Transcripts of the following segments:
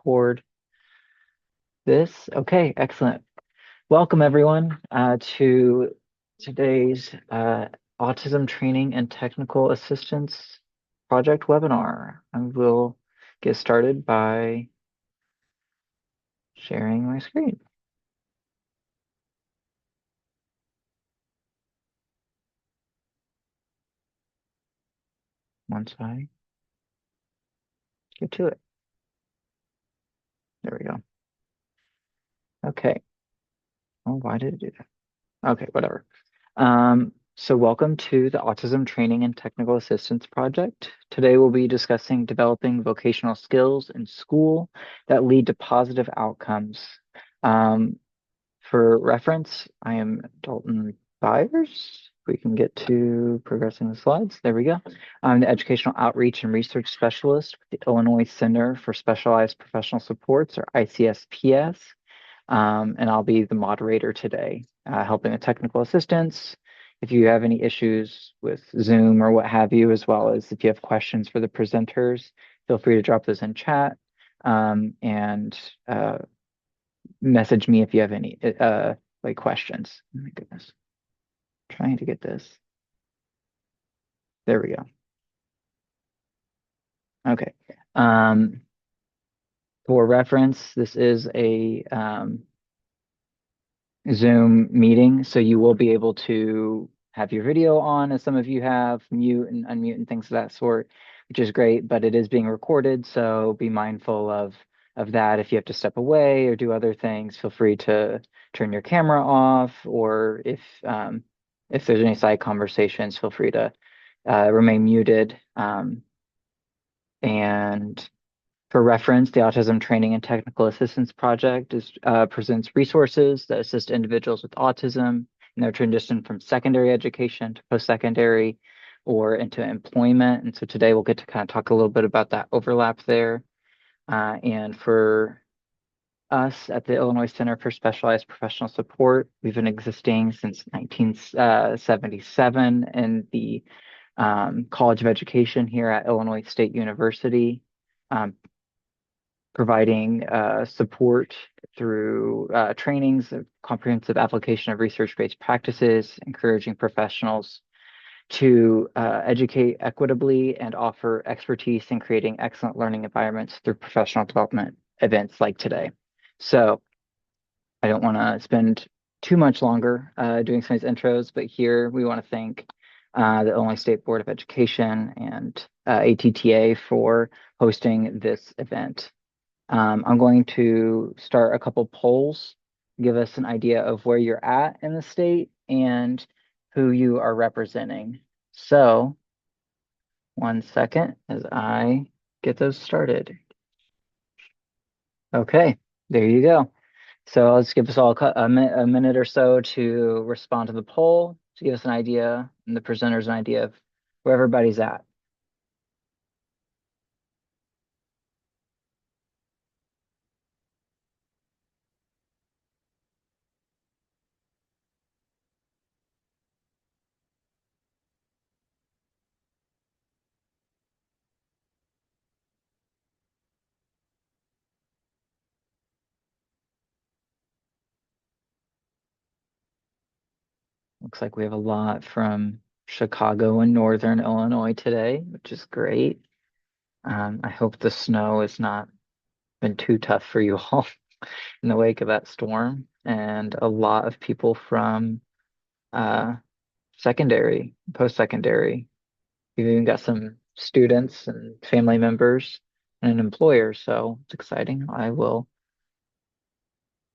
record this. Okay, excellent. Welcome everyone to today's Autism Training and Technical Assistance Project webinar. I will get started by sharing my screen. Once I get to it. There we go. Okay. Oh, why did it do that? Okay, whatever. So welcome to the Autism Training and Technical Assistance Project. Today we'll be discussing developing vocational skills in school that lead to positive outcomes. For reference, I am Dalton Byers. We can get to progressing the slides. There we go. I'm the Educational Outreach and Research Specialist with the Illinois Center for Specialized Professional Supports, or ICSPS. And I'll be the moderator today, helping with technical assistance. If you have any issues with Zoom or what have you, as well as if you have questions for the presenters, feel free to drop those in chat and message me if you have any like questions. Oh my goodness, trying to get this. There we go. Okay. For reference, this is a Zoom meeting, so you will be able to have your video on, as some of you have, mute and unmute and things of that sort, which is great, but it is being recorded, so be mindful of that. If you have to step away or do other things, feel free to turn your camera off, or if there's any side conversations, feel free to remain muted. And for reference, the Autism Training and Technical Assistance Project presents resources that assist individuals with autism in their transition from secondary education to post-secondary or into employment. And so today we'll get to kind of talk a little bit about that overlap there. And for us at the Illinois Center for Specialized Professional Support, we've been existing since 1977 in the College of Education here at Illinois State University. Providing support through trainings, of comprehensive application of research-based practices, encouraging professionals to educate equitably and offer expertise in creating excellent learning environments through professional development events like today. So I don't want to spend too much longer doing some of these intros, but here we want to thank the Illinois State Board of Education and ATTA for hosting this event. I'm going to start a couple polls, give us an idea of where you're at in the state and who you are representing. So, one second as I get those started. Okay, there you go. So let's give us all a minute or so to respond to the poll to give us an idea and the presenters an idea of where everybody's at. Looks like we have a lot from Chicago and Northern Illinois today, which is great. I hope the snow has not been too tough for you all in the wake of that storm. And a lot of people from secondary, post-secondary. We've even got some students and family members and an employer, so it's exciting. I will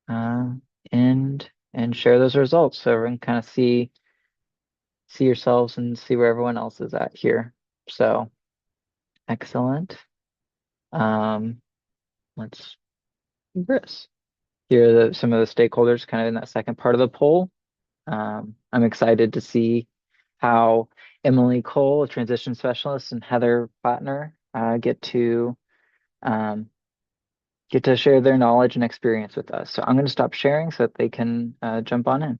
uh, end and share those results so everyone kind of see yourselves and see where everyone else is at here. So excellent. Um, let's do this. Here are some of the stakeholders kind of in that second part of the poll. I'm excited to see how Emily Cole, a transition specialist, and Heather Plattner um, get to share their knowledge and experience with us. So I'm going to stop sharing so that they can jump on in.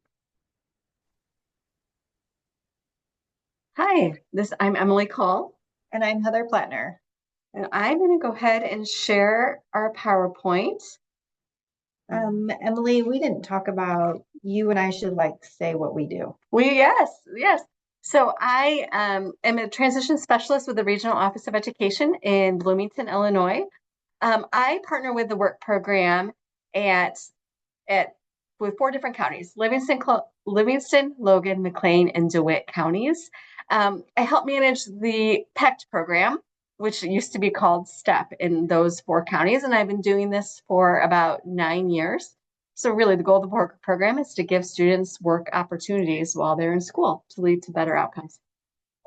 Hi, I'm Emily Call. And I'm Heather Plattner. And I'm going to go ahead and share our PowerPoint. Emily, we didn't talk about you and I should like say what we do. Yes. So I am a transition specialist with the Regional Office of Education in Bloomington, Illinois. I partner with the work program at at with four different counties: Livingston, Logan, McLean, and DeWitt counties. I help manage the PECT program, which used to be called STEP in those four counties, and I've been doing this for about 9 years. So really, the goal of the program is to give students work opportunities while they're in school to lead to better outcomes.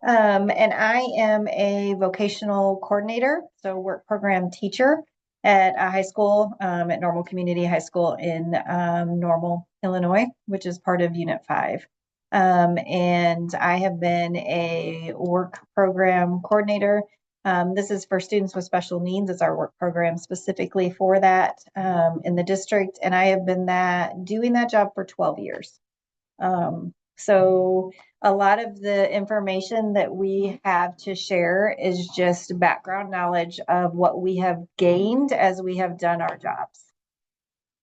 And I am a vocational coordinator, so work program teacher at a high school, at Normal Community High School in Normal, Illinois, which is part of Unit 5. And I have been a work program coordinator. This is for students with special needs. It's our work program specifically for that in the district. And I have been doing that job for 12 years. So a lot of the information that we have to share is just background knowledge of what we have gained as we have done our jobs.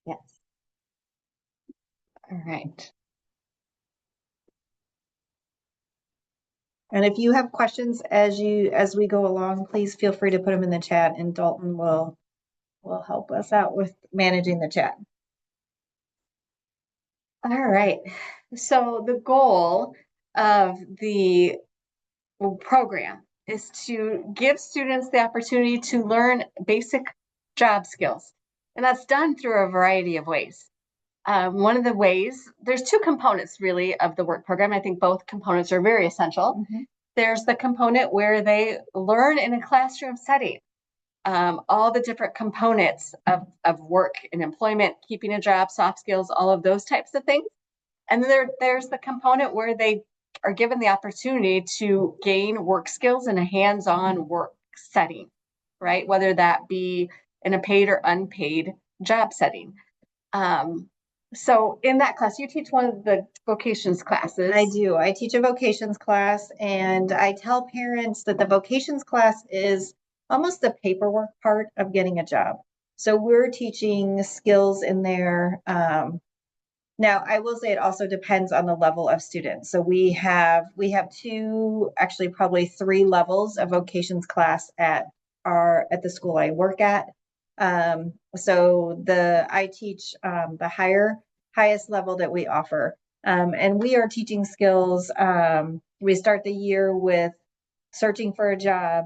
Yes. All right. And if you have questions as we go along, please feel free to put them in the chat and Dalton will help us out with managing the chat. All right. So the goal of the program is to give students the opportunity to learn basic job skills. And that's done through a variety of ways. One of the ways, there's two components really of the work program. I think both components are very essential. Mm-hmm. There's the component where they learn in a classroom setting, all the different components of work and employment, keeping a job, soft skills, all of those types of things. And then there's the component where they are given the opportunity to gain work skills in a hands-on work setting, right? Whether that be in a paid or unpaid job setting. So in that class, you teach one of the vocations classes. I do. I teach a vocations class, and I tell parents that the vocations class is almost the paperwork part of getting a job. So we're teaching skills in there. Now, I will say it also depends on the level of students. So we have two, actually probably three levels of vocations class at the school I work at. So I teach the highest level that we offer. And we are teaching skills. We start the year with searching for a job,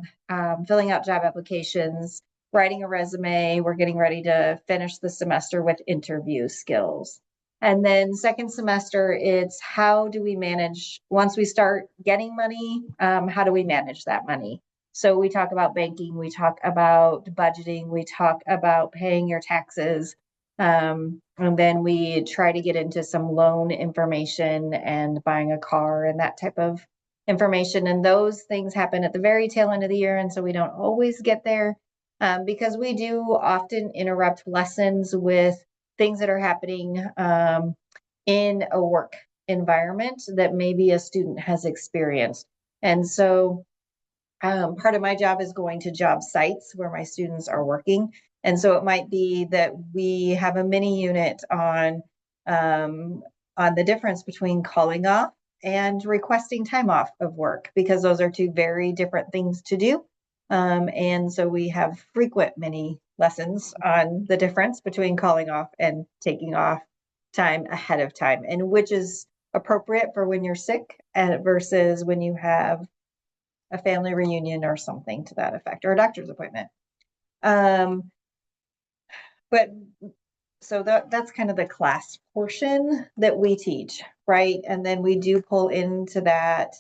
filling out job applications, writing a resume. We're getting ready to finish the semester with interview skills. And then second semester, it's how do we manage, once we start getting money, how do we manage that money? So we talk about banking, we talk about budgeting, we talk about paying your taxes. And then we try to get into some loan information and buying a car and that type of information. And those things happen at the very tail end of the year. And so we don't always get there because we do often interrupt lessons with things that are happening in a work environment that maybe a student has experienced. And so part of my job is going to job sites where my students are working. And so it might be that we have a mini unit on the difference between calling off and requesting time off of work, because those are two very different things to do. And so we have frequent mini lessons on the difference between calling off and taking off time ahead of time, and which is appropriate for when you're sick versus when you have a family reunion or something to that effect, or a doctor's appointment. But so that's kind of the class portion that we teach, right? And then we do pull into that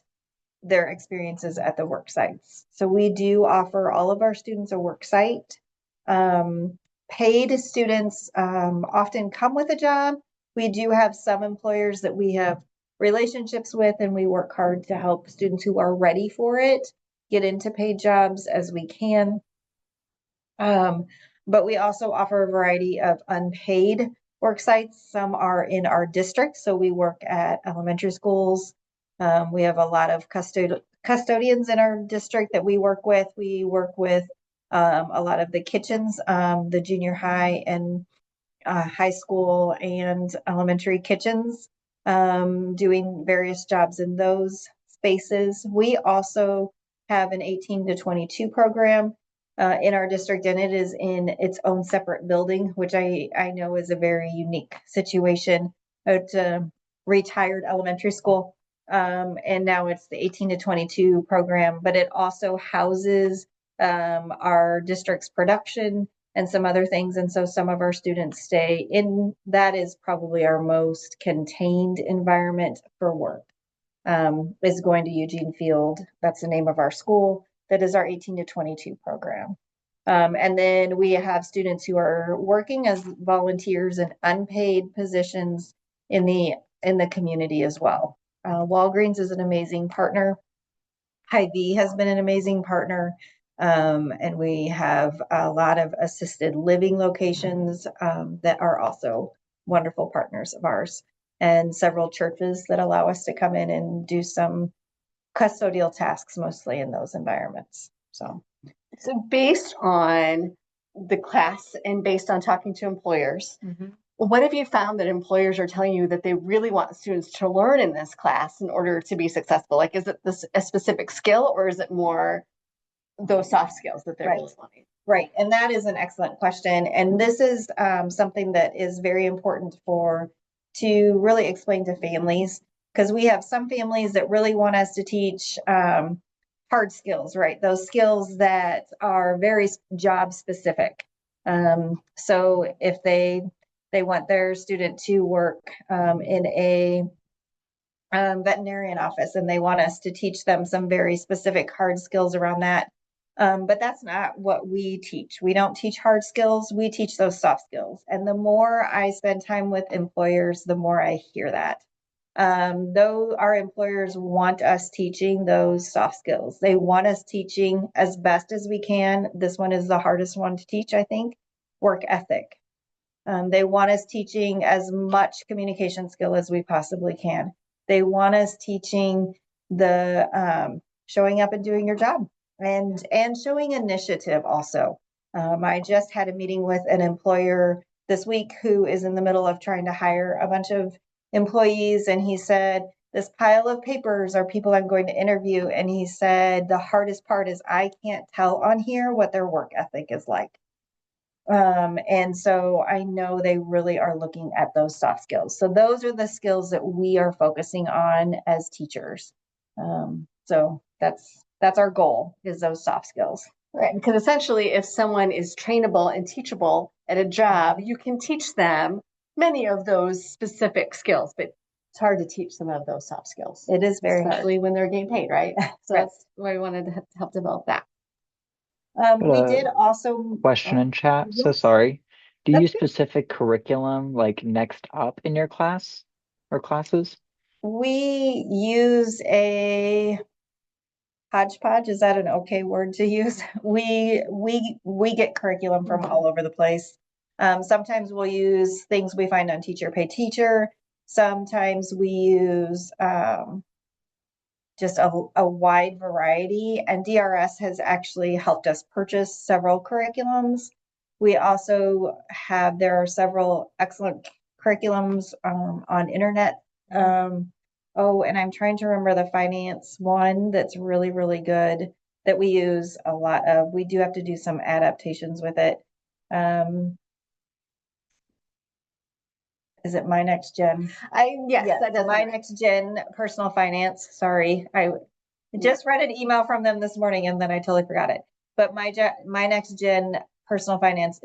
their experiences at the work sites. So we do offer all of our students a work site. Paid students often come with a job. We do have some employers that we have relationships with, and we work hard to help students who are ready for it get into paid jobs as we can. But we also offer a variety of unpaid work sites. Some are in our district, so we work at elementary schools. We have a lot of custodians in our district that we work with. We work with a lot of the kitchens, the junior high and high school and elementary kitchens, doing various jobs in those spaces. We also have an 18 to 22 program in our district, and it is in its own separate building, which I know is a very unique situation. It's a retired elementary school, and now it's the 18 to 22 program, but it also houses our district's production and some other things. And so some of our students stay in, that is probably our most contained environment for work, is going to Eugene Field. That's the name of our school. That is our 18 to 22 program. And then we have students who are working as volunteers in unpaid positions in the community as well. Walgreens is an amazing partner. Hy-Vee has been an amazing partner. And we have a lot of assisted living locations that are also wonderful partners of ours, and several churches that allow us to come in and do some custodial tasks, mostly in those environments. So based on the class and based on talking to employers, what have you found that employers are telling you that they really want students to learn in this class in order to be successful? Like, is it a specific skill, or is it more those soft skills that they're really wanting? Right. And that is an excellent question. And this is something that is very important to really explain to families, because we have some families that really want us to teach hard skills, right? Those skills that are very job specific. So if they want their student to work in a veterinarian office, and they want us to teach them some very specific hard skills around that. But that's not what we teach. We don't teach hard skills. We teach those soft skills. And the more I spend time with employers, the more I hear that. Though our employers want us teaching those soft skills, they want us teaching as best as we can. This one is the hardest one to teach, I think, work ethic. They want us teaching as much communication skill as we possibly can. They want us teaching the showing up and doing your job, and showing initiative also. I just had a meeting with an employer this week who is in the middle of trying to hire a bunch of employees, and he said, this pile of papers are people I'm going to interview, and he said the hardest part is I can't tell on here what their work ethic is like. And so I know they really are looking at those soft skills. So those are the skills that we are focusing on as teachers. So that's our goal, is those soft skills. Right, because essentially if someone is trainable and teachable at a job, you can teach them many of those specific skills, but it's hard to teach some of those soft skills. It is very hard. Especially when they're getting paid, right? So that's why we wanted to help develop that. We did also question in chat. So yes. sorry. Do you use That's good. specific curriculum like next up in your class or classes? We use a hodgepodge. Is that an okay word to use? We get curriculum from all over the place. Sometimes we'll use things we find on Teacher Pay Teacher. Sometimes we use just a wide variety, and DRS has actually helped us purchase several curriculums. We also there are several excellent curriculums on internet. Oh, and I'm trying to remember the finance one that's really, really good that we use a lot of. We do have to do some adaptations with it. Is it My Next Gen? Yes, that does. My Next Gen Personal Finance. Sorry, I just read an email from them this morning and then I totally forgot it. But My Next Gen Personal Finance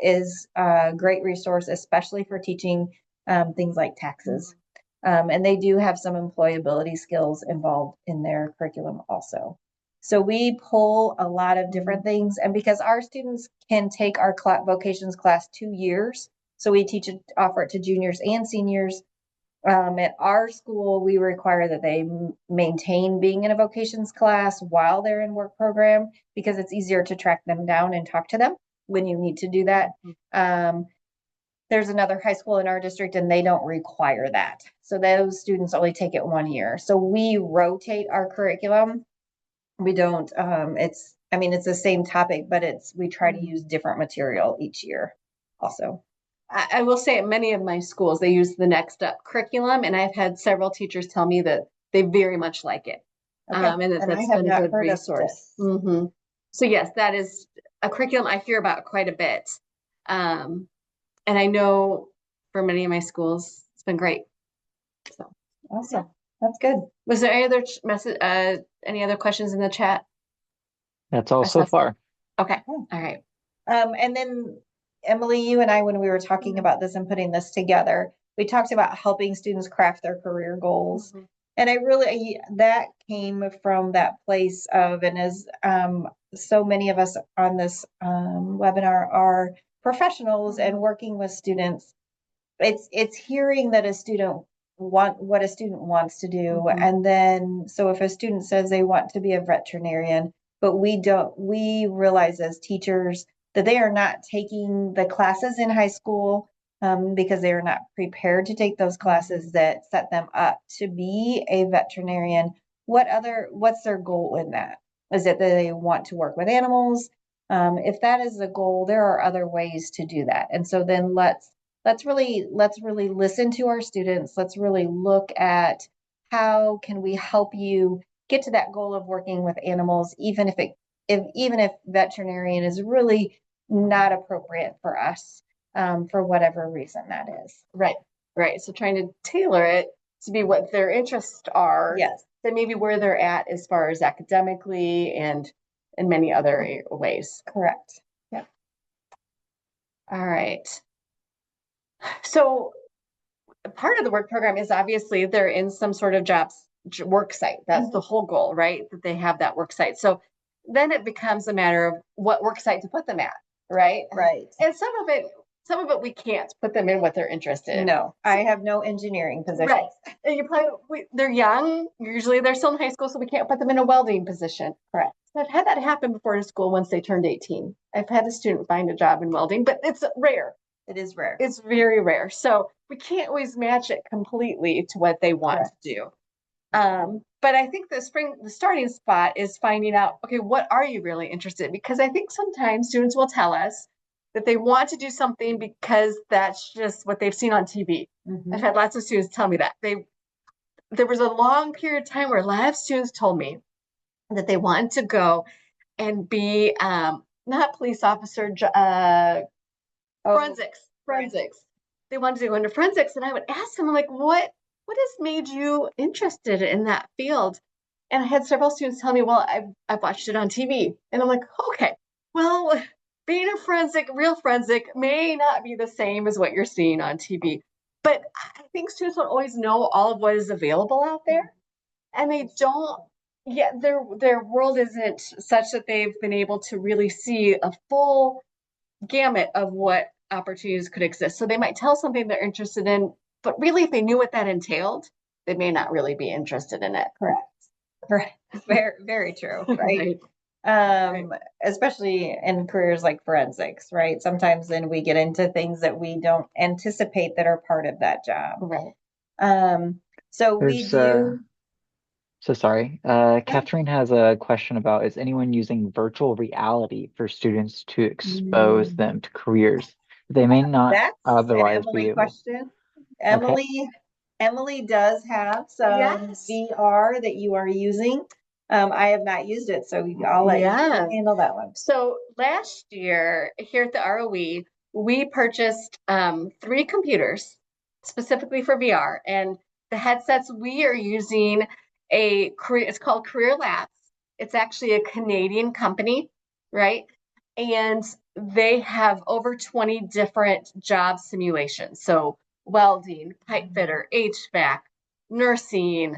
is a great resource, especially for teaching things like taxes. And they do have some employability skills involved in their curriculum also. So we pull a lot of different things, and because our students can take our vocations class 2 years, so we offer it to juniors and seniors. At our school, we require that they maintain being in a vocations class while they're in work program, because it's easier to track them down and talk to them when you need to do that. There's another high school in our district and they don't require that. So those students only take it 1 year. So we rotate our curriculum. We don't, I mean, it's the same topic, but we try to use different material each year also. I will say at many of my schools, they use the Next Up curriculum, and I've had several teachers tell me that they very much like it. Okay. And And I that's have been a not good heard of resource. this. Mm-hmm. So yes, that is a curriculum I hear about quite a bit. And I know for many of my schools, it's been great. So Awesome. That's good. was there any other message, any other questions in the chat? That's all so far. Okay. All right. And then Emily, you and I, when we were talking about this and putting this together, we talked about helping students craft their career goals. And I really, that came from that place of, and as so many of us on this webinar are professionals and working with students, it's hearing that what a student wants to do. And then, so if a student says they want to be a veterinarian, but we realize as teachers that they are not taking the classes in high school because they are not prepared to take those classes that set them up to be a veterinarian. What's their goal in that? Is it that they want to work with animals? If that is the goal, there are other ways to do that. And so then let's really listen to our students. Let's really look at how can we help you get to that goal of working with animals, even if veterinarian is really not appropriate for us, for whatever reason that is. Right. So trying to tailor it to be what their interests are. Yes. Then maybe where they're at as far as academically and in many other ways. Correct. Yeah. All right. So part of the work program is obviously they're in some sort of work site. That's the whole goal, right? That they have that work site. So then it becomes a matter of what work site to put them at, right? Right. And some of it we can't put them in what they're interested in. No, I have no engineering positions. Right. And they're young. Usually they're still in high school, so we can't put them in a welding position. Correct. So I've had that happen before in school once they turned 18. I've had a student find a job in welding, but it's rare. It is rare. It's very rare. So we can't always match it completely to what they want Correct. to do. But I think the starting spot is finding out, okay, what are you really interested in? Because I think sometimes students will tell us that they want to do something because that's just what they've seen on TV. I've had lots of students tell me that. There was a long period of time where a lot of students told me that they wanted to go and be not police officer, forensics. They wanted to go into forensics, and I would ask them, I'm like, what has made you interested in that field? And I had several students tell me, well, I've watched it on TV. And I'm like, okay, well, being a real forensic may not be the same as what you're seeing on TV. But I think students don't always know all of what is available out there. And they don't, yet their world isn't such that they've been able to really see a full gamut of what opportunities could exist. So they might tell something they're interested in, but really if they knew what that entailed, they may not really be interested in it. Correct. Very, very true. Right. Right. Especially in careers like forensics, right? Sometimes then we get into things that we don't anticipate that are part of that job. Right. So we do. So sorry. Catherine has a question about, is anyone using virtual reality for students to expose them to careers they may not That's otherwise an be Emily able? question. Okay. Emily does have some VR that you are using. I have not used it, so I'll let you handle that one. So last year here at the ROE, we purchased 3 computers specifically for VR, and the headsets we are using it's called Career Labs. It's actually a Canadian company, right? And they have over 20 different job simulations. So welding, pipe fitter, HVAC, nursing,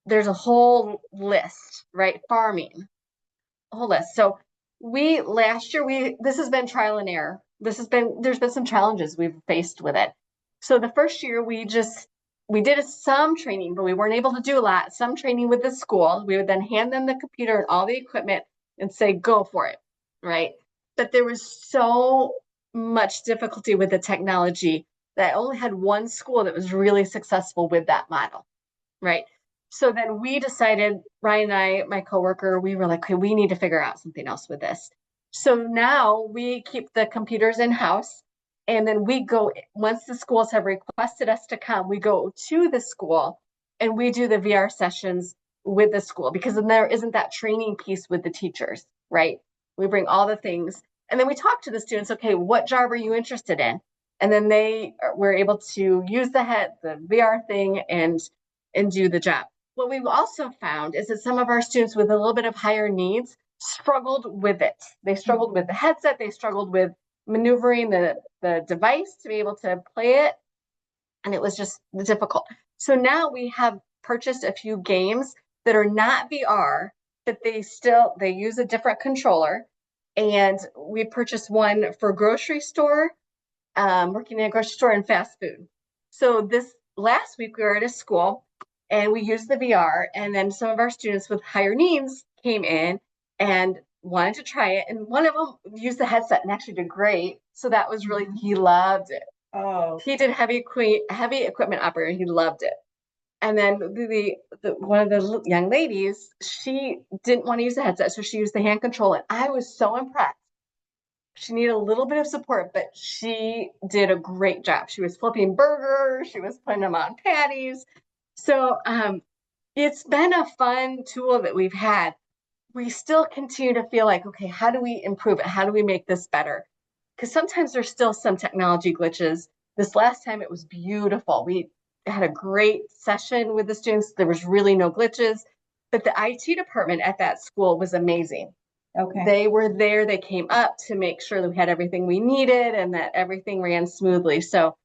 there's a whole list, right? Farming, a whole list. So last year this has been trial and error. There's been some challenges we've faced with it. So the first year we did some training, but we weren't able to do a lot. Some training with the school. We would then hand them the computer and all the equipment and say, go for it, right? But there was so much difficulty with the technology that I only had one school that was really successful with that model, right? So then we decided, Ryan and I, my coworker, we were like, okay, we need to figure out something else with this. So now we keep the computers in house. And then we go, once the schools have requested us to come, we go to the school and we do the VR sessions with the school because then there isn't that training piece with the teachers, right? We bring all the things and then we talk to the students, okay, what job are you interested in? And then they were able to use the VR thing and do the job. What we've also found is that some of our students with a little bit of higher needs struggled with it. They struggled with the headset, they struggled with maneuvering the device to be able to play it, and it was just difficult. So now we have purchased a few games that are not VR, but they use a different controller. And we purchased one for grocery store, working in a grocery store and fast food. So this last week we were at a school and we used the VR, and then some of our students with higher needs came in and wanted to try it. And one of them used the headset and actually did great. So that was really, he loved it. Oh, He did heavy equipment operator. He loved it. And then one of the young ladies, she didn't want to use the headset, so she used the hand control. And I was so impressed. She needed a little bit of support, but she did a great job. She was flipping burgers, she was putting them on patties. So it's been a fun tool that we've had. We still continue to feel like, okay, how do we improve it? How do we make this better? Because sometimes there's still some technology glitches. This last time it was beautiful. We had a great session with the students. There was really no glitches, but the IT department at that school was amazing. okay. They were there, they came up to make sure that we had everything we needed and that everything ran smoothly. So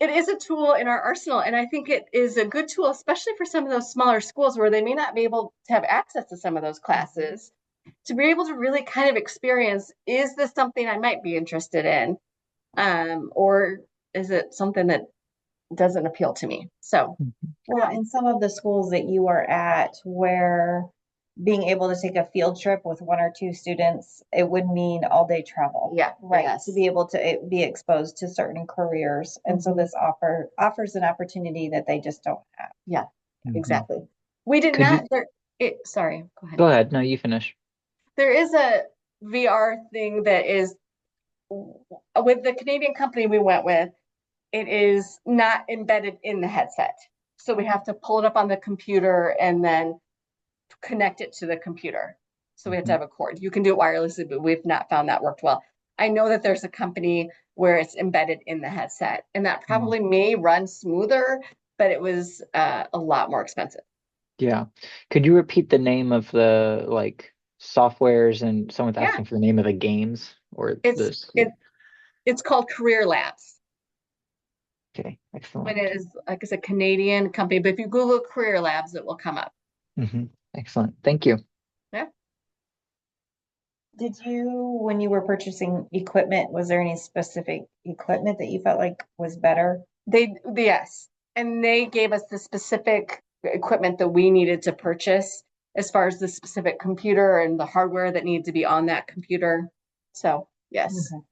it is a tool in our arsenal. And I think it is a good tool, especially for some of those smaller schools where they may not be able to have access to some of those classes, to be able to really kind of experience, is this something I might be interested in? Or is it something that doesn't appeal to me? So, Well, in some of the schools that you are at, where being able to take a field trip with one or two students, it would mean all day travel. yeah, Right. yes. To be able to be exposed to certain careers. And so this offers an opportunity that they just don't have. Yeah, Mhm. exactly. We did Could you not, sorry, go ahead. go ahead? No, you finish. There is a VR thing that is with the Canadian company we went with, it is not embedded in the headset. So we have to pull it up on the computer and then connect it to the computer. So we have to have a cord. You can do it wirelessly, but we've not found that worked well. I know that there's a company where it's embedded in the headset, and that probably may run smoother, but it was a lot more expensive. Yeah. Could you repeat the name of the like softwares and someone's Yeah, asking for the name of the games or it's this? it it's called Career Labs. Okay, But excellent. it is, like I said, Canadian company. But if you Google Career Labs, it will come up. Excellent. Thank you. Yeah. Did you, when you were purchasing equipment, was there any specific equipment that you felt like was better? Yes. And they gave us the specific equipment that we needed to purchase as far as the specific computer and the hardware that needed to be on that computer. So, yes. Okay.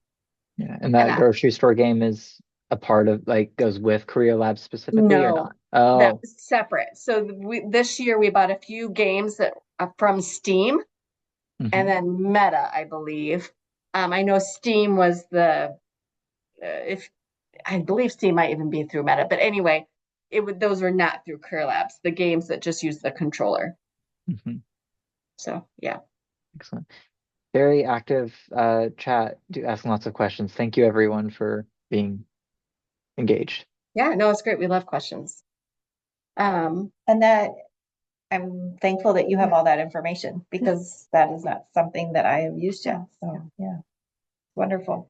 Yeah, and And that grocery store game is a part of like goes with Career Labs specifically or no, not? that Oh, was separate. So this year we bought a few games that are from Steam and mhm. then Meta, I believe. I know Steam was if I believe Steam might even be through Meta, but anyway, those were not through Career Labs, the games that just use the controller. Mhm. So yeah. Excellent. Very active chat, do asking lots of questions. Thank you everyone for being engaged. Yeah, no, it's great. We love questions. And that I'm thankful that you have all that information because that is not something that I have used yet. So yeah, wonderful.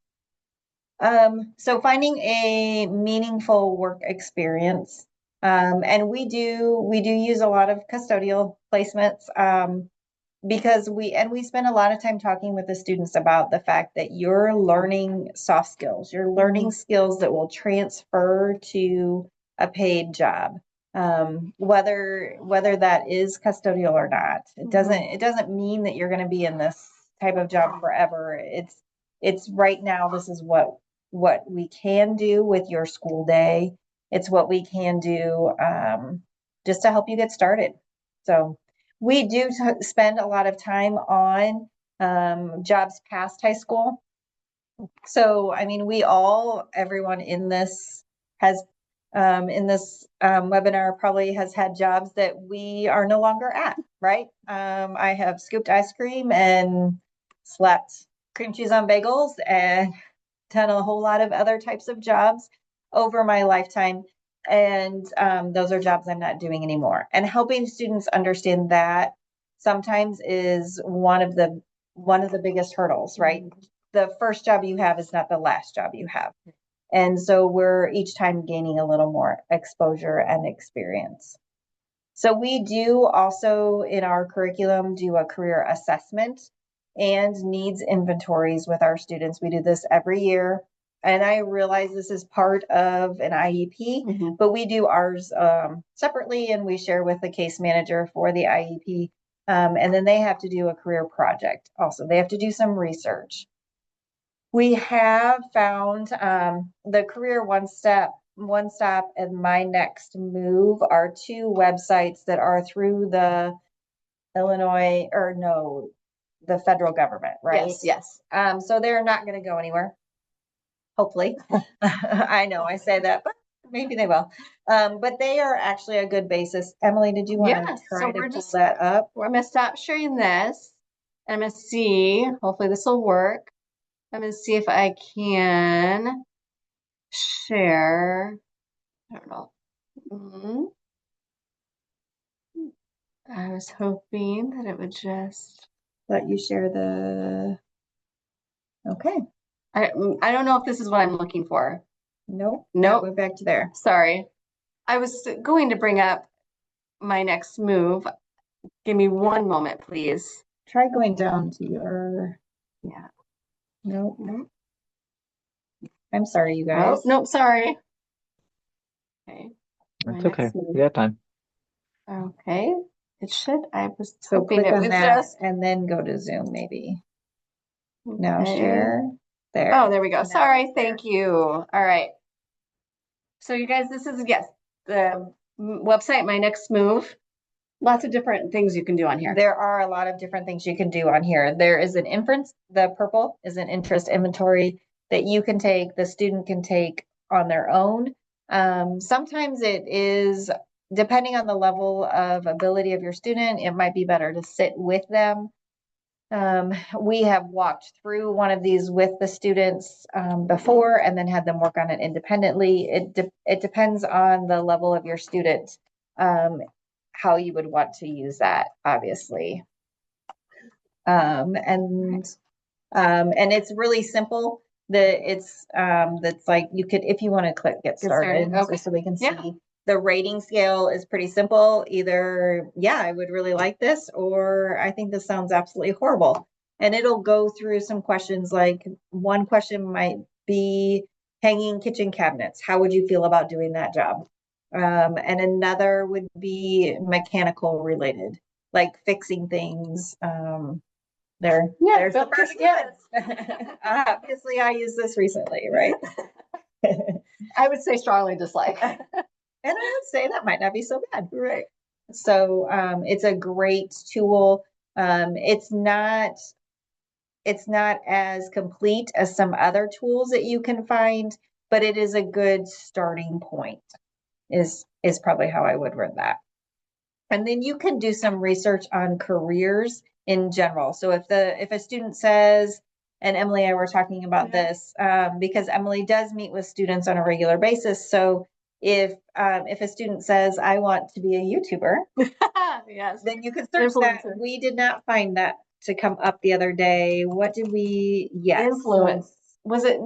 So finding a meaningful work experience. And we do use a lot of custodial placements. Because we spend a lot of time talking with the students about the fact that you're learning soft skills. You're learning skills that will transfer to a paid job. Whether that is custodial or not. It doesn't mean that you're going to be in this type of job forever. It's right now, this is what we can do with your school day. It's what we can do just to help you get started. So we do spend a lot of time on jobs past high school. So, I mean, everyone in this has, webinar probably has had jobs that we are no longer at, right? I have scooped ice cream and slapped cream cheese on bagels and done a whole lot of other types of jobs over my lifetime. And those are jobs I'm not doing anymore. And helping students understand that sometimes is one of the biggest hurdles, right? The first job you have is not the last job you have. And so we're each time gaining a little more exposure and experience. So we do also in our curriculum do a career assessment and needs inventories with our students. We do this every year. And I realize this is part of an IEP, but we do ours separately and we share with the case manager for the IEP. And then they have to do a career project also. They have to do some research. We have found the Career One Stop, and My Next Move are two websites that are through the the federal government, right? Yes. So they're not going to go anywhere. Hopefully. I know I say that, but maybe they will. But they are actually a good basis. Emily, did you want to try to pull that up? I'm going to stop sharing this. I'm going to see, hopefully this will work. I'm going to see if I can share. I don't know. I was hoping that it would just let you share the. Okay. I don't know if this is what I'm looking for. Nope. Nope. Back to there. Sorry. I was going to bring up My Next Move. Give me one moment, please. Try going down to your. Yeah. Nope. I'm sorry, you guys. Oh, nope, sorry. Okay. That's okay. We got time. Okay. It should. I was so hoping click it on was that just and then go to Zoom maybe. okay. Now share. There. Oh, there we go. Sorry. Thank you. All right. So you guys, this is, yes, the website, My Next Move. Lots of different things you can do on here. There are a lot of different things you can do on here. There is an inference. The purple is an interest inventory that you can take, the student can take on their own. Sometimes it is, depending on the level of ability of your student, it might be better to sit with them. We have walked through one of these with the students before and then had them work on it independently. It depends on the level of your student, how you would want to use that, obviously. And it's really simple. That's like you could, if you want to click get started, okay. just so we can see. The rating scale is pretty simple. Either, yeah, I would really like this, or I think this sounds absolutely horrible. And it'll go through some questions, like one question might be hanging kitchen cabinets. How would you feel about doing that job? And another would be mechanical related, like fixing things. There's the first one. Obviously, I used this recently, right? I would say strongly dislike. And I would say that might not be so bad. Right. So it's a great tool. It's not as complete as some other tools that you can find, but it is a good starting point, is probably how I would word that. And then you can do some research on careers in general. So if a student says, and Emily and I were talking about this, because Emily does meet with students on a regular basis. So if a student says, I want to be a YouTuber, yes, then you can search that. We did not find that to come up the other day. What did we? Yes. Influence. Was it?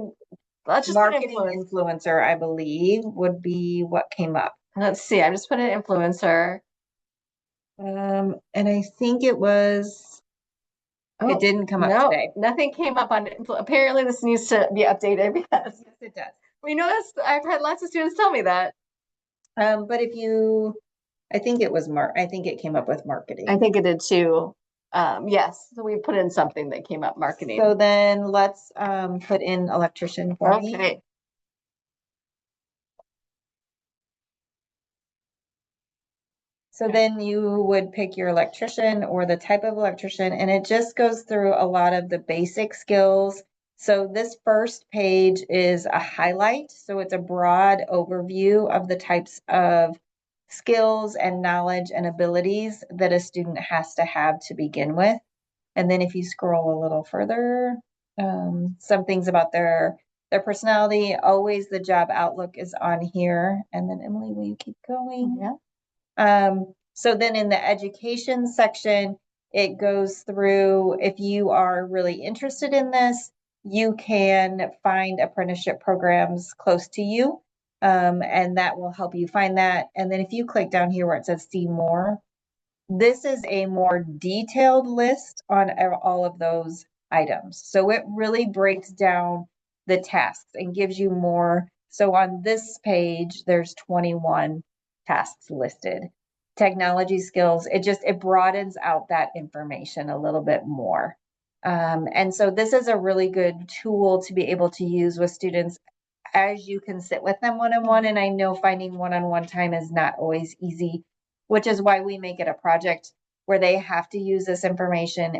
Let's just marketing influencer, I believe, would be what came up. Let's see. I just put an influencer. And I think it was. It didn't come up today. Nothing came up on it. Apparently, this needs to be updated because yes, it does. We know this. I've had lots of students tell me that. But if you, I think it was I think it came up with marketing. I think it did too. Yes. So we put in something that came up marketing. So then let's put in electrician for me. Okay. So then you would pick your electrician or the type of electrician, and it just goes through a lot of the basic skills. So this first page is a highlight. So it's a broad overview of the types of skills and knowledge and abilities that a student has to have to begin with. And then if you scroll a little further, some things about their personality, always the job outlook is on here. And then Emily, will you keep going? Yeah. So then in the education section, it goes through, if you are really interested in this, you can find apprenticeship programs close to you. And that will help you find that. And then if you click down here where it says see more, this is a more detailed list on all of those items. So it really breaks down the tasks and gives you more. So on this page, there's 21 tasks listed. Technology skills, it broadens out that information a little bit more. And so this is a really good tool to be able to use with students as you can sit with them one-on-one. And I know finding one-on-one time is not always easy, which is why we make it a project where they have to use this information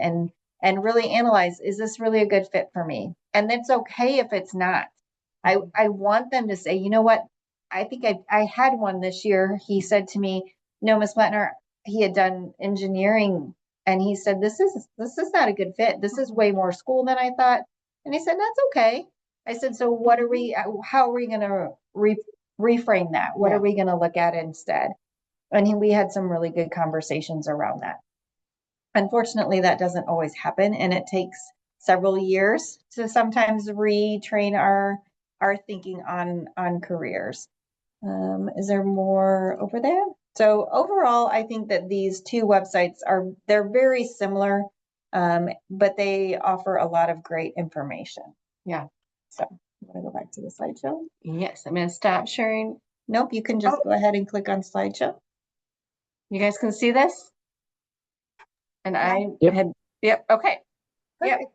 and really analyze, is this really a good fit for me? And it's okay if it's not. I want them to say, you know what? I think I had one this year. He said to me, no, Miss Plattner, he had done engineering and he said, this is not a good fit. This is way more school than I thought. And he said, that's okay. I said, so what are we, how are we going to reframe that? What are we going to look at instead? And we had some really good conversations around that. Unfortunately, that doesn't always happen, and it takes several years to sometimes retrain our thinking on careers. Is there more over there? So overall, I think that these two websites they're very similar, but they offer a lot of great information. Yeah. So I'm going to go back to the slideshow. Yes, I'm going to stop sharing. Nope, you can just go ahead and click on slideshow. You guys can see this? And I Yep. had, yep, okay. Perfect. Yep.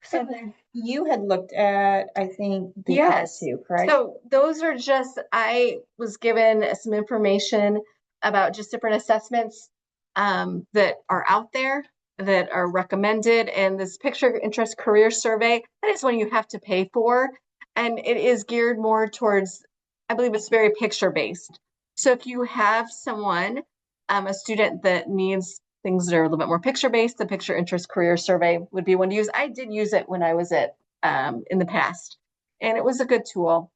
So then you had looked at, I think, the Yes. other two, correct? So those are just, I was given some information about just different assessments that are out there that are recommended. And this picture interest career survey, that is one you have to pay for. And it is geared more towards, I believe it's very picture based. So if you have someone, a student that needs things that are a little bit more picture based, the picture interest career survey would be one to use. I did use it when I was at in the past, and it was a good tool.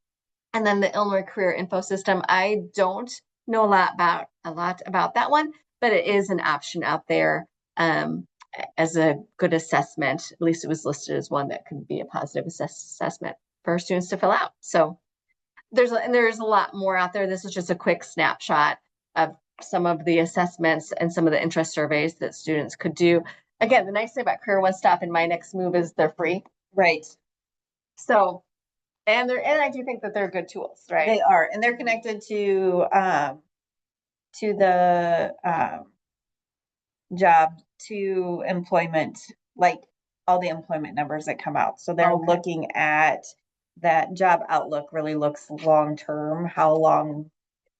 And then the Illinois Career Info System, I don't know a lot about that one, but it is an option out there as a good assessment. At least it was listed as one that could be a positive assessment for students to fill out. So there's a lot more out there. This is just a quick snapshot of some of the assessments and some of the interest surveys that students could do. Again, the nice thing about Career One Stop and My Next Move is they're free. Right. So, and I do think that they're good tools, right? They are, and they're connected to the job to employment, like all the employment numbers that come out. So they're looking at that job outlook really looks long term. How long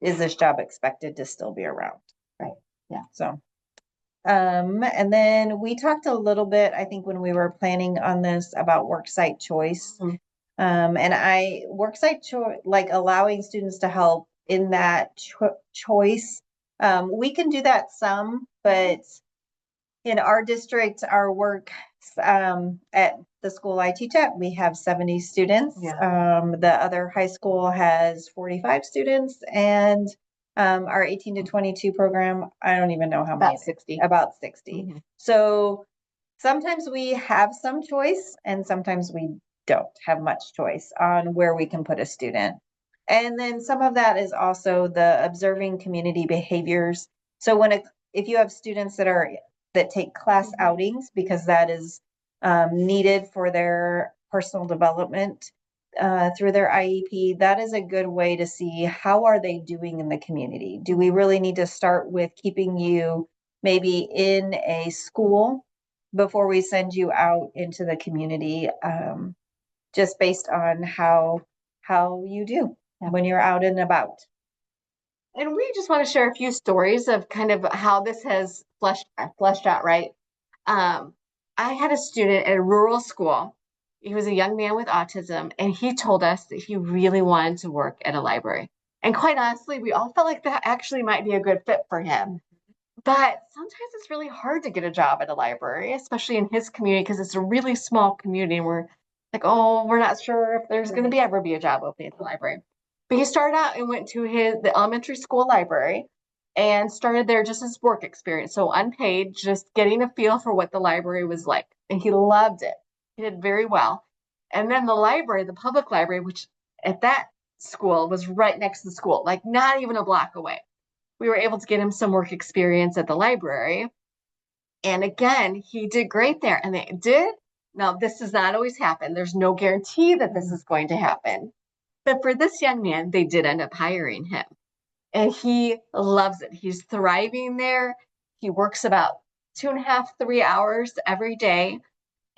is this job expected to still be around? Right. Yeah. So and then we talked a little bit, I think, when we were planning on this about worksite choice. Mm-hmm. And worksite choice, like allowing students to help in that choice. We can do that some, but in our district, our work at the school I teach at, we have 70 students. Yeah. The other high school has 45 students, and our 18 to 22 program, I don't even know how many. About 60. About 60. Mm-hmm. So sometimes we have some choice, and sometimes we don't have much choice on where we can put a student. And then some of that is also the observing community behaviors. So if you have students that take class outings, because that is needed for their personal development through their IEP, that is a good way to see how are they doing in the community. Do we really need to start with keeping you maybe in a school before we send you out into the community, just based on how you do when you're out and about? And we just want to share a few stories of kind of how this has fleshed out, right? Um, I had a student at a rural school. He was a young man with autism, and he told us that he really wanted to work at a library. And quite honestly, we all felt like that actually might be a good fit for him. But sometimes it's really hard to get a job at a library, especially in his community, because it's a really small community. And we're like, oh, we're not sure if there's going to be ever be a job opening at the library. But he started out and went to the elementary school library and started there just as work experience. So unpaid, just getting a feel for what the library was like. And he loved it. He did very well. And then the library, the public library, which at that school was right next to the school, like not even a block away, we were able to get him some work experience at the library. And again, he did great there. And they did. Now, this does not always happen. There's no guarantee that this is going to happen. But for this young man, they did end up hiring him. And he loves it. He's thriving there. He works about 2.5, 3 hours every day.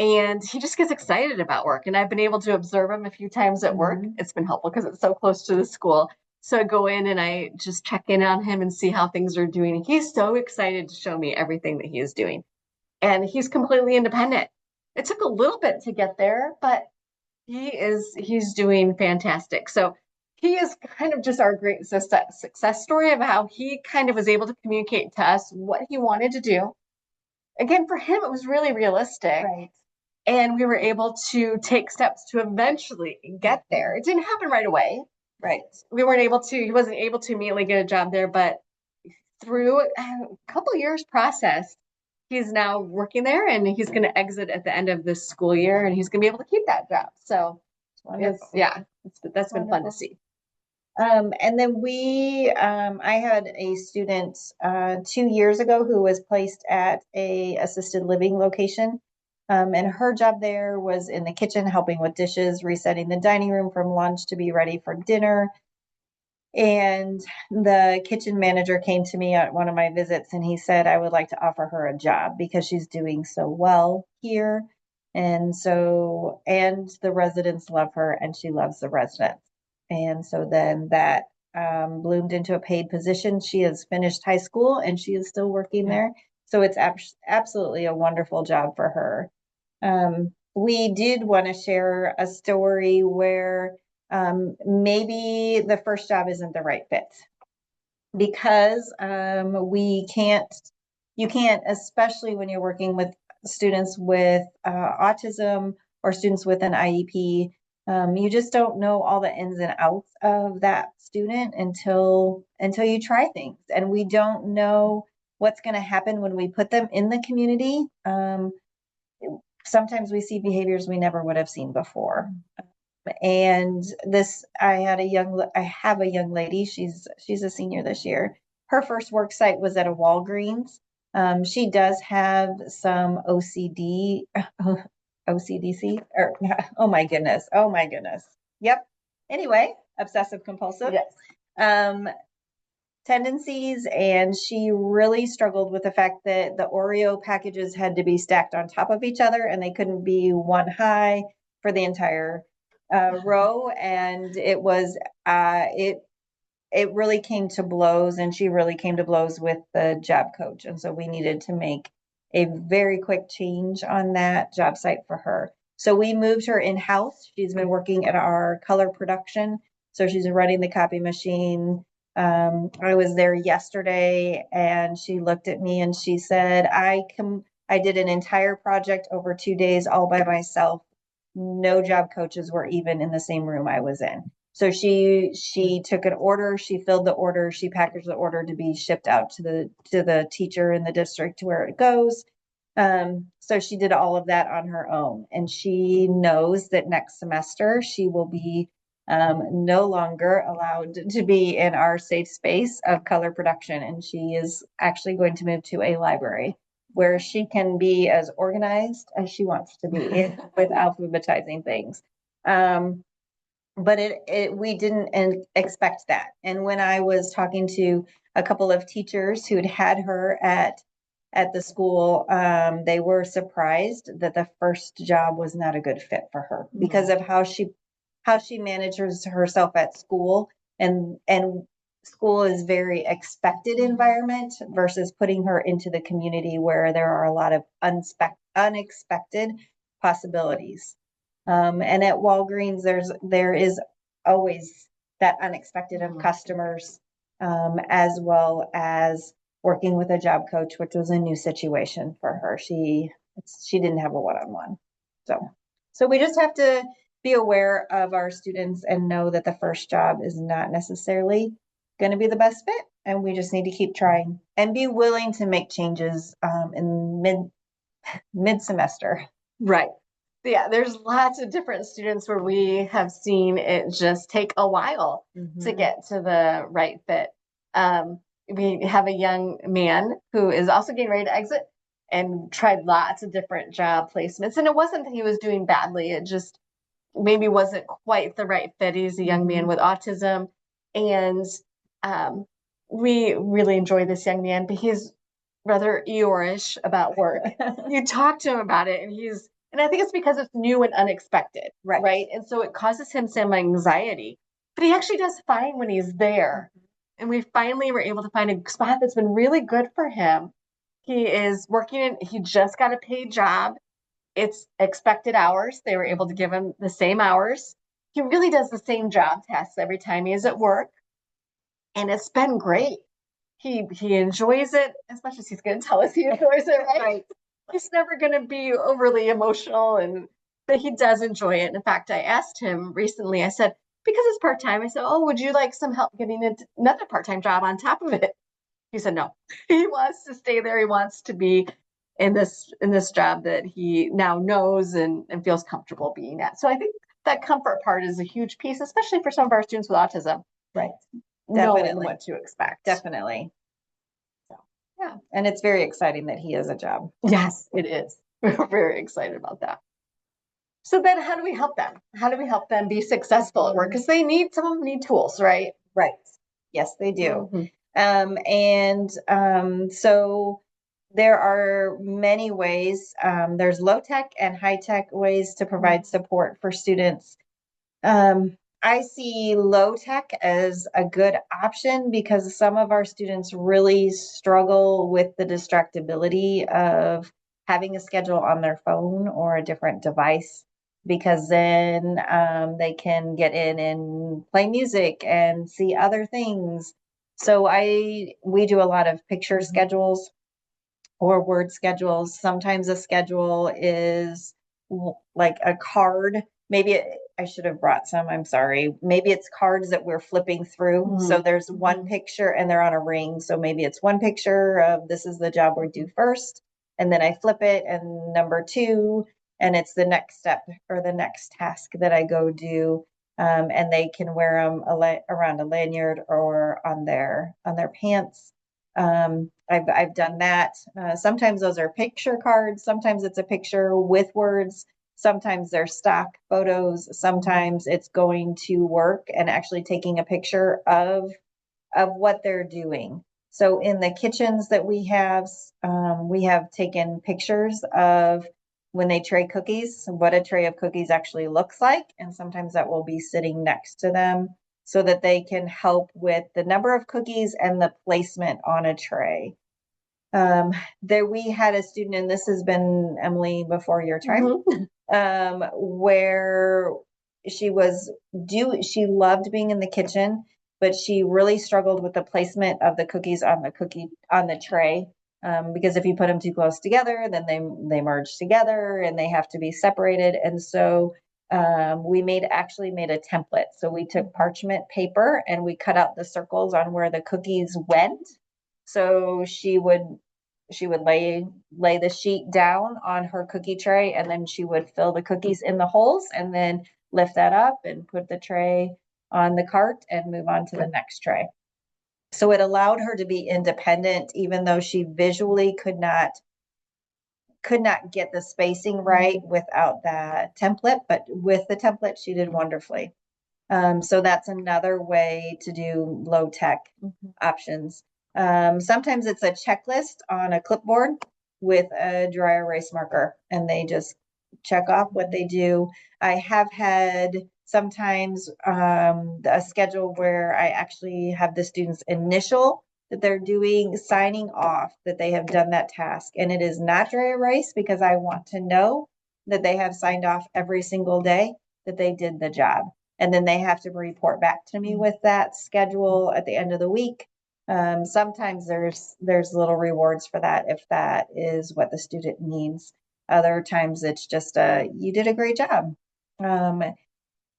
And he just gets excited about work. And I've been able to observe him a few times at work. It's been helpful because it's so close to the school. So I go in and I just check in on him and see how things are doing. He's so excited to show me everything that he is doing. And he's completely independent. It took a little bit to get there, but he's doing fantastic. So he is kind of just our great success story of how he kind of was able to communicate to us what he wanted to do. Again, for him, it was really realistic. Right. And we were able to take steps to eventually get there. It didn't happen right away. Right. He wasn't able to immediately get a job there, but through a couple years process, he's now working there and he's going to exit at the end of this school year and he's going to be able to keep that job. So that's been fun to see. And then I had a student 2 years ago who was placed at a assisted living location. And her job there was in the kitchen, helping with dishes, resetting the dining room from lunch to be ready for dinner. And the kitchen manager came to me at one of my visits and he said, I would like to offer her a job because she's doing so well here. And the residents love her and she loves the residents. And so then that bloomed into a paid position. She has finished high school and she is still working there. So it's absolutely a wonderful job for her. We did want to share a story where maybe the first job isn't the right fit because you can't, especially when you're working with students with autism or students with an IEP, you just don't know all the ins and outs of that student until you try things. And we don't know what's going to happen when we put them in the community. Sometimes we see behaviors we never would have seen before. And I have a young lady. She's a senior this year. Her first work site was at a Walgreens. She does have some OCD, OCDC, or oh my goodness. Yep. Anyway, obsessive compulsive. Yes. Tendencies, and she really struggled with the fact that the Oreo packages had to be stacked on top of each other and they couldn't be one high for the entire row. And it really came to blows, and she really came to blows with the job coach. And so we needed to make a very quick change on that job site for her. So we moved her in-house. She's been working at our color production. So she's running the copy machine. I was there yesterday and she looked at me and she said, I did an entire project over 2 days all by myself. No job coaches were even in the same room I was in. So she took an order, she filled the order, she packaged the order to be shipped out to the teacher in the district where it goes. So she did all of that on her own, and she knows that next semester she will be no longer allowed to be in our safe space of color production, and she is actually going to move to a library where she can be as organized as she wants to be with alphabetizing things. But we didn't expect that. And when I was talking to a couple of teachers who'd had her at the school, they were surprised that the first job was not a good fit for her because of how she manages herself at school and school is very expected environment versus putting her into the community where there are a lot of unexpected possibilities. And at Walgreens, there is always that unexpected of customers, as well as working with a job coach, which was a new situation for her. She didn't have a one-on-one. So we just have to be aware of our students and know that the first job is not necessarily going to be the best fit. And we just need to keep trying and be willing to make changes in mid semester. Right. Yeah, there's lots of different students where we have seen it just take a while to get to the right fit. We have a young man who is also getting ready to exit and tried lots of different job placements. And it wasn't that he was doing badly, it just maybe wasn't quite the right fit. He's a young man with autism. And we really enjoy this young man, but he's rather Eeyore-ish about work. You talk to him about it, and I think it's because it's new and unexpected, right? And so it causes him some anxiety, but he actually does fine when he's there. And we finally were able to find a spot that's been really good for him. He is working he just got a paid job. It's expected hours. They were able to give him the same hours. He really does the same job tasks every time he is at work. And it's been great. He enjoys it as much as he's going to tell us he enjoys it, right? He's never going to be overly emotional, but he does enjoy it. In fact, I asked him recently, I said, because it's part-time, I said, oh, would you like some help getting another part-time job on top of it? He said, no, he wants to stay there. He wants to be in this job that he now knows and feels comfortable being at. So I think that comfort part is a huge piece, especially for some of our students with autism. Right. Knowing Definitely. what to expect. Definitely. So, yeah. And it's very exciting that he has a job. Yes, it is. We're very excited about that. So then how do we help them? How do we help them be successful at work? Because some of them need tools, right? Right. Yes, they do. So there are many ways. There's low tech and high tech ways to provide support for students. I see low tech as a good option because some of our students really struggle with the distractibility of having a schedule on their phone or a different device, because then they can get in and play music and see other things. So we do a lot of picture schedules or word schedules. Sometimes a schedule is like a card. I should have brought some, I'm sorry. Maybe it's cards that we're flipping through. So there's one picture and they're on a ring. So maybe it's one picture of this is the job we do first. And then I flip it and number 2, and it's the next step or the next task that I go do. And they can wear them around a lanyard or on their pants. I've done that. Sometimes those are picture cards. Sometimes it's a picture with words. Sometimes they're stock photos. Sometimes it's going to work and actually taking a picture of what they're doing. So in the kitchens that we have taken pictures of when they tray cookies, what a tray of cookies actually looks like. And sometimes that will be sitting next to them so that they can help with the number of cookies and the placement on a tray. There we had a student, and this has been, Emily, before your time, where she loved being in the kitchen, but she really struggled with the placement of the cookies on the tray. Because if you put them too close together, then they merge together and they have to be separated. And so we actually made a template. So we took parchment paper and we cut out the circles on where the cookies went. So she would lay the sheet down on her cookie tray, and then she would fill the cookies in the holes and then lift that up and put the tray on the cart and move on to the next tray. So it allowed her to be independent, even though she visually could not get the spacing right without that template, but with the template, she did wonderfully. So that's another way to do low tech options. Sometimes it's a checklist on a clipboard with a dry erase marker, and they just check off what they do. I have had sometimes a schedule where I actually have the students initial that they're doing, signing off that they have done that task. And it is not dry erase because I want to know that they have signed off every single day that they did the job. And then they have to report back to me with that schedule at the end of the week. Sometimes there's little rewards for that if that is what the student needs. Other times it's just you did a great job.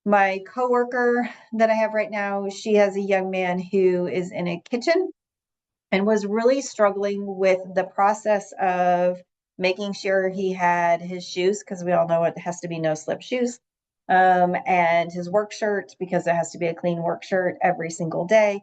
My coworker that I have right now, she has a young man who is in a kitchen and was really struggling with the process of making sure he had his shoes, because we all know it has to be no slip shoes, and his work shirt, because it has to be a clean work shirt every single day,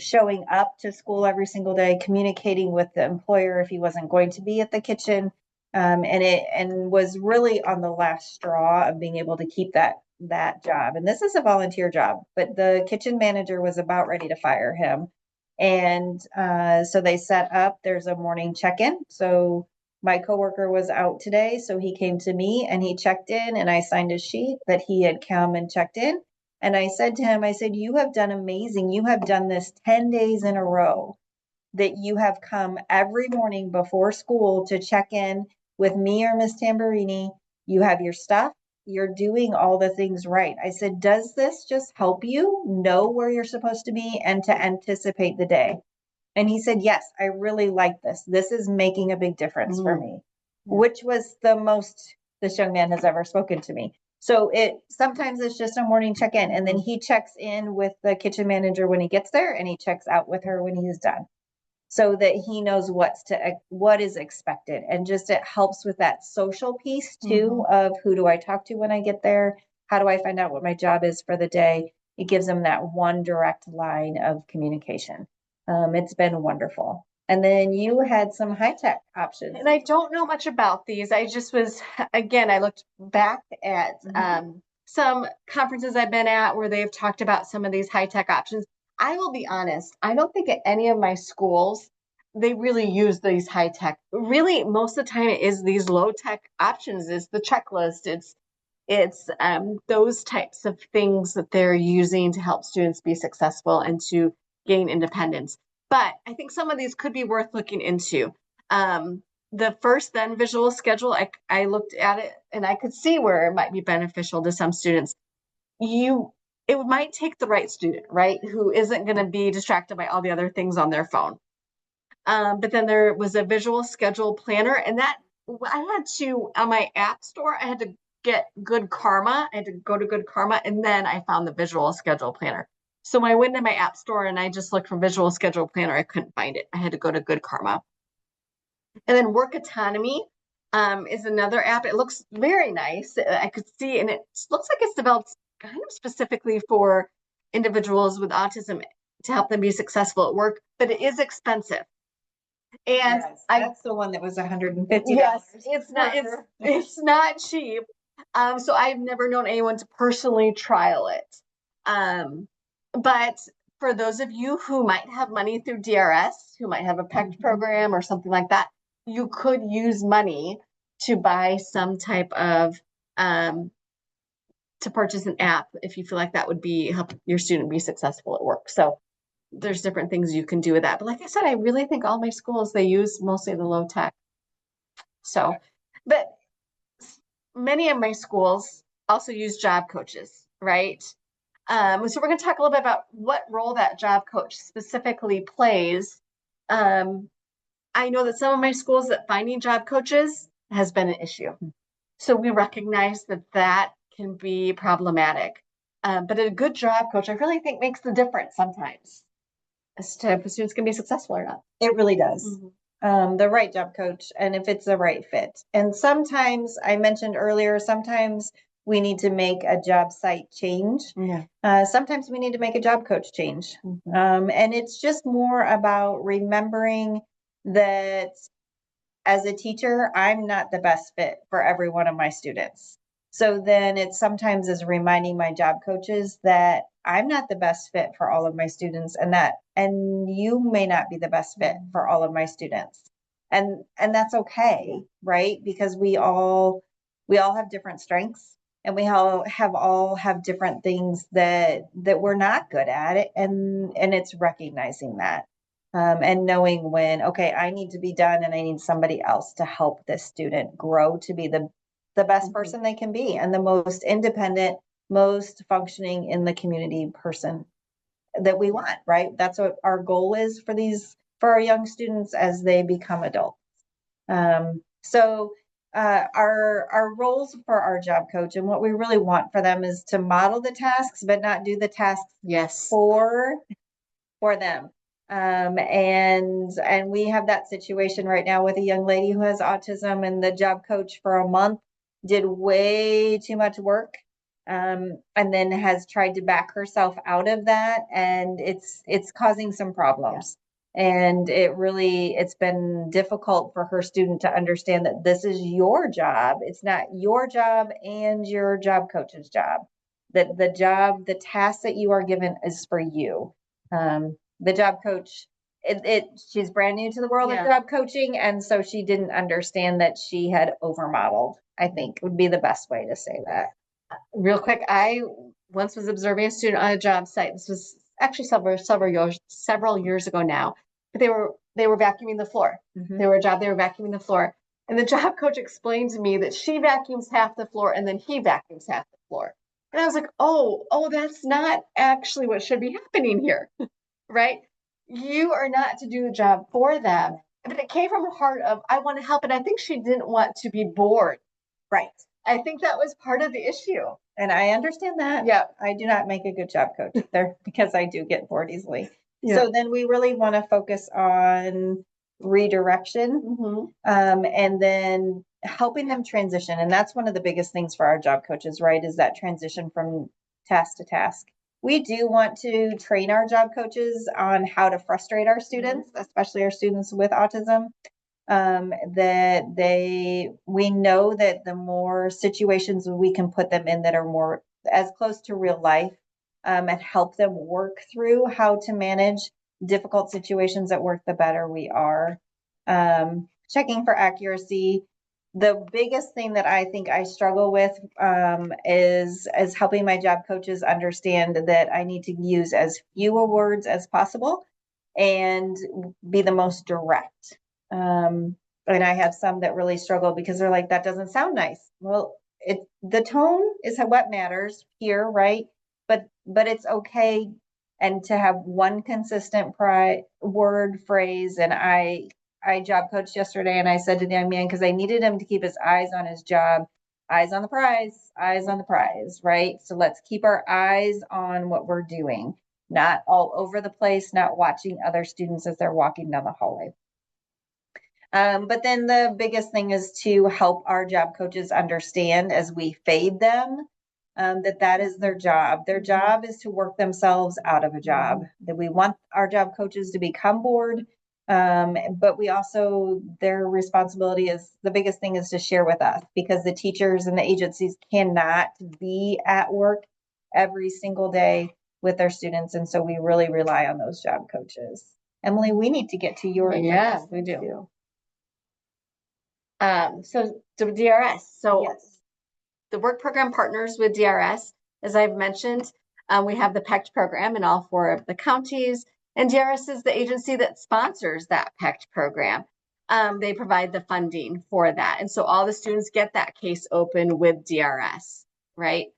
showing up to school every single day, communicating with the employer if he wasn't going to be at the kitchen, and was really on the last straw of being able to keep that job. And this is a volunteer job, but the kitchen manager was about ready to fire him. And so they set up, there's a morning check-in. So my coworker was out today, so he came to me and he checked in, and I signed a sheet that he had come and checked in. And I said to him, I said, you have done amazing. You have done this 10 days in a row, that you have come every morning before school to check in with me or Miss Tamburini. You have your stuff. You're doing all the things right. I said, does this just help you know where you're supposed to be and to anticipate the day? And he said, yes, I really like this. This is making a big difference for me, which was the most this young man has ever spoken to me. So sometimes it's just a morning check-in, and then he checks in with the kitchen manager when he gets there, and he checks out with her when he's done, so that he knows what is expected. And just it helps with that social piece too, of who do I talk to when I get there? How do I find out what my job is for the day? It gives them that one direct line of communication. It's been wonderful. And then you had some high-tech options. And I don't know much about these. I just was, again, I looked back at some conferences I've been at where they've talked about some of these high-tech options. I will be honest, I don't think at any of my schools they really use these high-tech. Really, most of the time it is these low-tech options. It's the checklist. It's those types of things that they're using to help students be successful and to gain independence. But I think some of these could be worth looking into. The first then visual schedule, I looked at it and I could see where it might be beneficial to some students. It might take the right student, right, who isn't going to be distracted by all the other things on their phone. But then there was a visual schedule planner, and that I had to, on my app store, I had to get Good Karma. I had to go to Good Karma, and then I found the visual schedule planner. So when I went to my app store and I just looked for visual schedule planner, I couldn't find it. I had to go to Good Karma. And then Work Autonomy is another app. It looks very nice. I could see, and it looks like it's developed kind of specifically for individuals with autism to help them be successful at work, but it is expensive. And yes, that's the one that was $150. Yes, it's not cheap. So I've never known anyone to personally trial it. But for those of you who might have money through DRS, who might have a PECT program or something like that, you could use money to buy some type of to purchase an app if you feel like that would be help your student be successful at work. So there's different things you can do with that. But like I said, I really think all my schools, they use mostly the low tech. So, but many of my schools also use job coaches, right? So we're going to talk a little bit about what role that job coach specifically plays. I know that some of my schools that finding job coaches has been an issue. So we recognize that that can be problematic. But a good job coach, I really think makes the difference sometimes as to if students can be successful or not. It really does. The right job coach, and if it's the right fit. And sometimes, I mentioned earlier, sometimes we need to make a job site change. Sometimes we need to make a job coach change. And it's just more about remembering that as a teacher, I'm not the best fit for every one of my students. So then it sometimes is reminding my job coaches that I'm not the best fit for all of my students, and you may not be the best fit for all of my students. And that's okay, right? Because we all have different strengths. and we all have different things that we're not good at it, and it's recognizing that, and knowing when, okay, I need to be done and I need somebody else to help this student grow to be the best person they can be and the most independent, most functioning in the community person that we want, right? That's what our goal is for our young students as they become adults. So our roles for our job coach and what we really want for them is to model the tasks, but not do the tasks Yes. for them. And we have that situation right now with a young lady who has autism, and the job coach for a month did way too much work, and then has tried to back herself out of that, and it's causing some problems. And it's been difficult for her student to understand that this is your job. It's not your job and your job coach's job. That the task that you are given is for you. The job coach, she's brand new to the world of job coaching, and so she didn't understand that she had overmodeled, I think would be the best way to say that. Real quick, I once was observing a student on a job site. This was actually several years ago now. But they were vacuuming the floor. They were vacuuming the floor. And the job coach explained to me that she vacuums half the floor and then he vacuums half the floor. And I was like, oh, that's not actually what should be happening here. Right? You are not to do the job for them. But it came from a heart of, I want to help. And I think she didn't want to be bored. Right. I think that was part of the issue. And I understand that. Yeah. I do not make a good job coach there because I do get bored easily. Yeah. So then we really want to focus on redirection, and then helping them transition. And that's one of the biggest things for our job coaches, right? Is that transition from task to task. We do want to train our job coaches on how to frustrate our students, especially our students with autism. We know that the more situations we can put them in that are more as close to real life, and help them work through how to manage difficult situations at work, the better we are. Checking for accuracy. The biggest thing that I think I struggle with, is helping my job coaches understand that I need to use as few words as possible and be the most direct. And I have some that really struggle because they're like, that doesn't sound nice. Well, the tone is what matters here, right? But it's okay, and to have one consistent word phrase. And I job coached yesterday, and I said to the young man, because I needed him to keep his eyes on his job, eyes on the prize, right? So let's keep our eyes on what we're doing, not all over the place, not watching other students as they're walking down the hallway. But then the biggest thing is to help our job coaches understand as we fade them, that is their job. Their job is to work themselves out of a job. That we want our job coaches to become bored, but we also, their responsibility is, the biggest thing is to share with us, because the teachers and the agencies cannot be at work every single day with their students. And so we really rely on those job coaches. Emily, we need to get to your we do. Too. So the DRS. So yes. The work program partners with DRS, as I've mentioned. We have the PECT program in all 4 of the counties, and DRS is the agency that sponsors that PECT program. They provide the funding for that, and so all the students get that case open with DRS, right?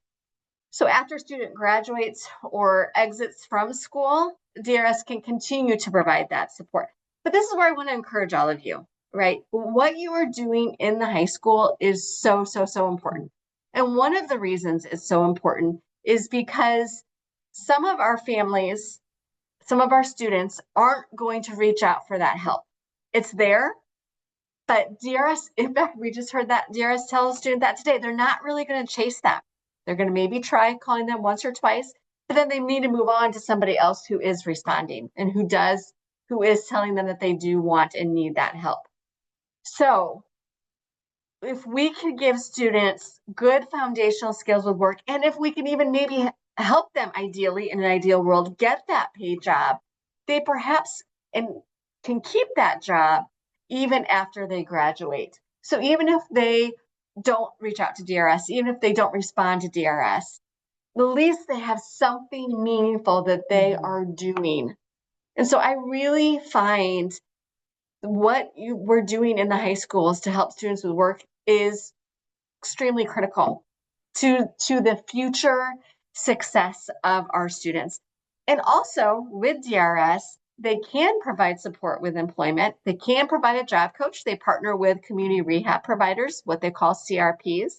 So after a student graduates or exits from school, DRS can continue to provide that support. But this is where I want to encourage all of you, right? What you are doing in the high school is so important. And one of the reasons it's so important is because some of our families, some of our students aren't going to reach out for that help. It's there, but DRS, in fact, we just heard that DRS tell a student that today, they're not really going to chase them. They're going to maybe try calling them once or twice, but then they need to move on to somebody else who is responding and who is telling them that they do want and need that help. So if we could give students good foundational skills with work, and if we can even maybe help them, ideally, in an ideal world, get that paid job, they perhaps can keep that job even after they graduate. So even if they don't reach out to DRS, even if they don't respond to DRS, at least they have something meaningful that they are doing. And so I really find what we're doing in the high schools to help students with work is extremely critical to the future success of our students. And also with DRS, they can provide support with employment. They can provide a job coach. They partner with community rehab providers, what they call CRPs.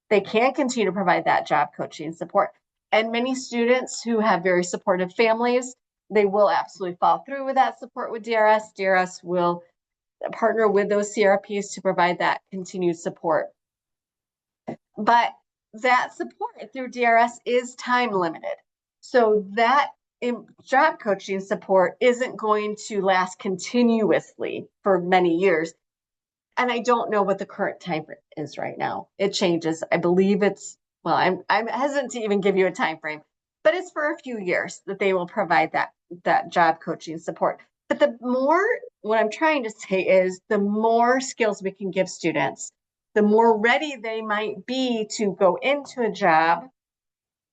They can continue to provide that job coaching support. And many students who have very supportive families, they will absolutely follow through with that support with DRS. DRS will partner with those CRPs to provide that continued support. But that support through DRS is time limited. So that job coaching support isn't going to last continuously for many years. And I don't know what the current time frame is right now. It changes. I believe it's, well, I'm hesitant to even give you a time frame, but it's for a few years that they will provide that job coaching support. But the more, what I'm trying to say is the more skills we can give students, the more ready they might be to go into a job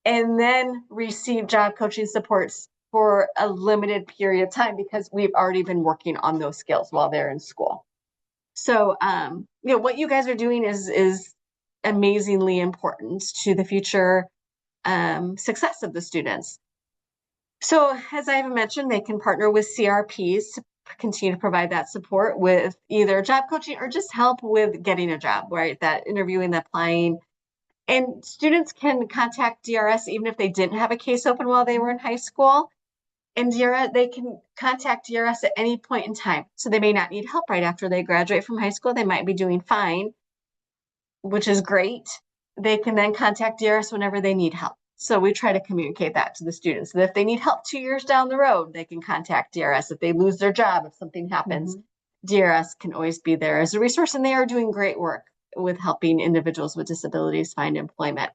and then receive job coaching supports for a limited period of time because we've already been working on those skills while they're in school. So, what you guys are doing is amazingly important to the future success of the students. So, as I have mentioned, they can partner with CRPs to continue to provide that support with either job coaching or just help with getting a job, right? That interviewing, that applying. And students can contact DRS even if they didn't have a case open while they were in high school. And DRS, they can contact DRS at any point in time. So they may not need help right after they graduate from high school. They might be doing fine, which is great. They can then contact DRS whenever they need help. So we try to communicate that to the students. That if they need help 2 years down the road, they can contact DRS. If they lose their job, if something happens, DRS can always be there as a resource. And they are doing great work with helping individuals with disabilities find employment.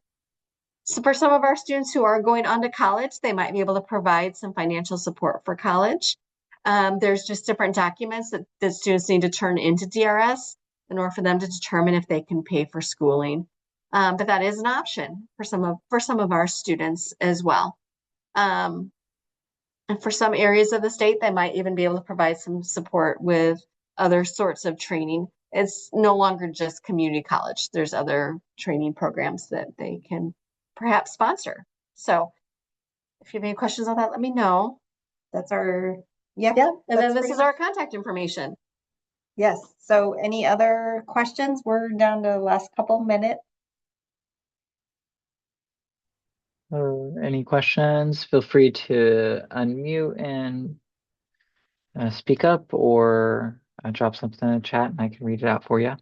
So for some of our students who are going on to college, they might be able to provide some financial support for college. There's just different documents that students need to turn into DRS in order for them to determine if they can pay for schooling. But that is an option for some of our students as well. And for some areas of the state, they might even be able to provide some support with other sorts of training. It's no longer just community college. There's other training programs that they can perhaps sponsor. So if you have any questions on that, let me know. That's our, And then this is our contact information. Yes. So any other questions? We're down to the last couple minutes. Any questions? Feel free to unmute and speak up or drop something in the chat and I can read it out for you.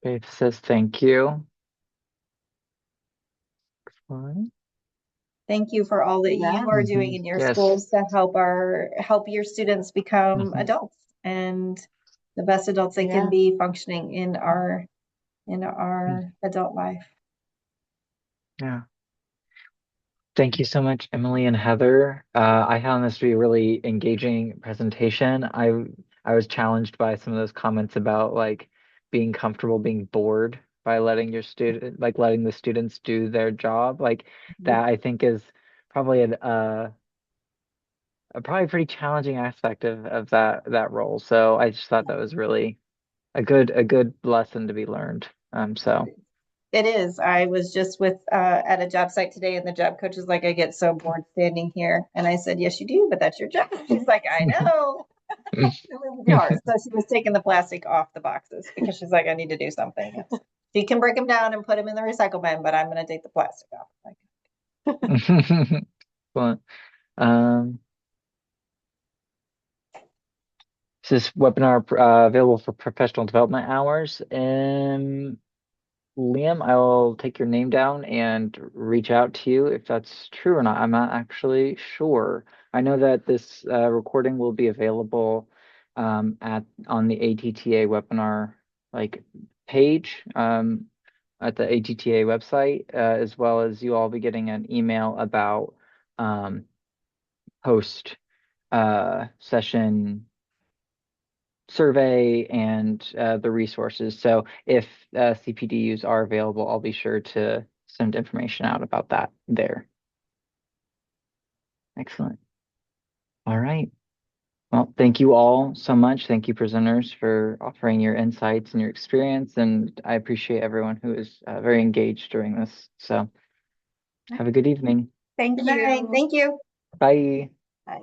Faith says thank you. Excellent. Thank you for all that you are doing in your schools to help your students become adults and the best adults they can be functioning in our adult life. Yeah. Thank you so much, Emily and Heather. I found this to be a really engaging presentation. I was challenged by some of those comments about like being comfortable being bored by letting letting the students do their job. Like that I think is probably a probably pretty challenging aspect of that role. So I just thought that was really a good lesson to be learned. So It is. I was just at a job site today, and the job coach is like, I get so bored standing here. And I said, yes, you do, but that's your job. She's like, I know. So she was taking the plastic off the boxes because she's like, I need to do something. She can break them down and put them in the recycle bin, but I'm going to take the plastic off. Well, is this webinar available for professional development hours? Liam, I will take your name down and reach out to you if that's true or not. I'm not actually sure. I know that this recording will be available on the ATTA webinar page at the ATTA website, as well as you all be getting an email about post session survey and the resources. So if CPDUs are available, I'll be sure to send information out about that there. Excellent. All right. Well, thank you all so much. Thank you, presenters, for offering your insights and your experience. And I appreciate everyone who is very engaged during this. So have a good evening. Thank Good night. you. Thank you. Bye. Bye.